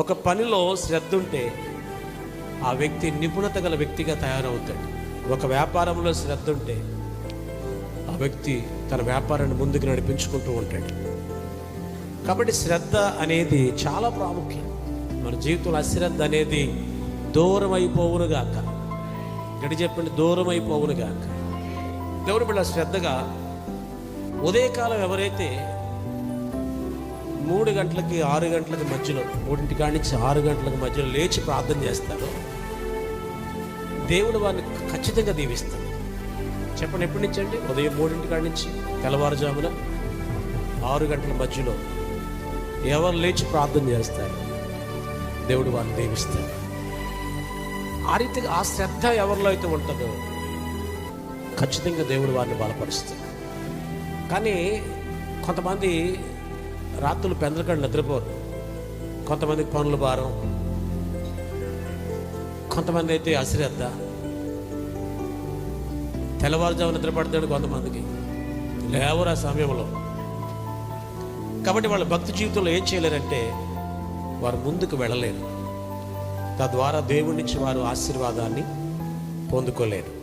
ఒక పనిలో శ్రద్ధ ఉంటే ఆ వ్యక్తి నిపుణత గల వ్యక్తిగా తయారవుతాడు. ఒక వ్యాపారంలో శ్రద్ధ ఉంటే ఆ వ్యక్తి తన వ్యాపారాన్ని ముందుకు నడిపించుకుంటూ ఉంటాడు. కాబట్టి శ్రద్ధ అనేది చాలా ప్రాముఖ్యం. మన జీవితంలో అశ్రద్ధ అనేది దూరం అయిపోవునుగాక. గడి చెప్పండి, దూరం అయిపోవునుగాక. దేవుని బిడ్డ శ్రద్ధగా ఉదయకాలం ఎవరైతే 3 గంటలకి 6 గంటలకి మధ్యలో, 3 కాడి నుంచి 6 గంటలకు మధ్యలో లేచి ప్రార్థన చేస్తారో దేవుడు వారిని ఖచ్చితంగా దీవిస్తాడు. చెప్పండి, ఎప్పటి నుంచి అండి? ఉదయం 3 కాడి నుంచి తెల్లవారుజామున 6 గంటల మధ్యలో ఎవరు లేచి ప్రార్థన చేస్తారు దేవుడు వారిని దీవిస్తాడు. ఆ రీతిగా ఆ శ్రద్ధ ఎవరిలో అయితే ఉంటుందో ఖచ్చితంగా దేవుడు వారిని బలపరుస్తాడు. కానీ కొంతమంది రాత్రులు పెందలకాడ నిద్రపోరు, కొంతమందికి పనుల భారం, కొంతమంది అయితే అశ్రద్ధ, తెల్లవారుజాము నిద్రపడతాడు, కొంతమందికి లేవరు ఆ సమయంలో. కాబట్టి వాళ్ళ భక్తి జీవితంలో ఏం చేయలేరంటే వారు ముందుకు వెళ్ళలేరు, తద్వారా దేవుడి నుంచి వారు ఆశీర్వాదాన్ని పొందుకోలేరు.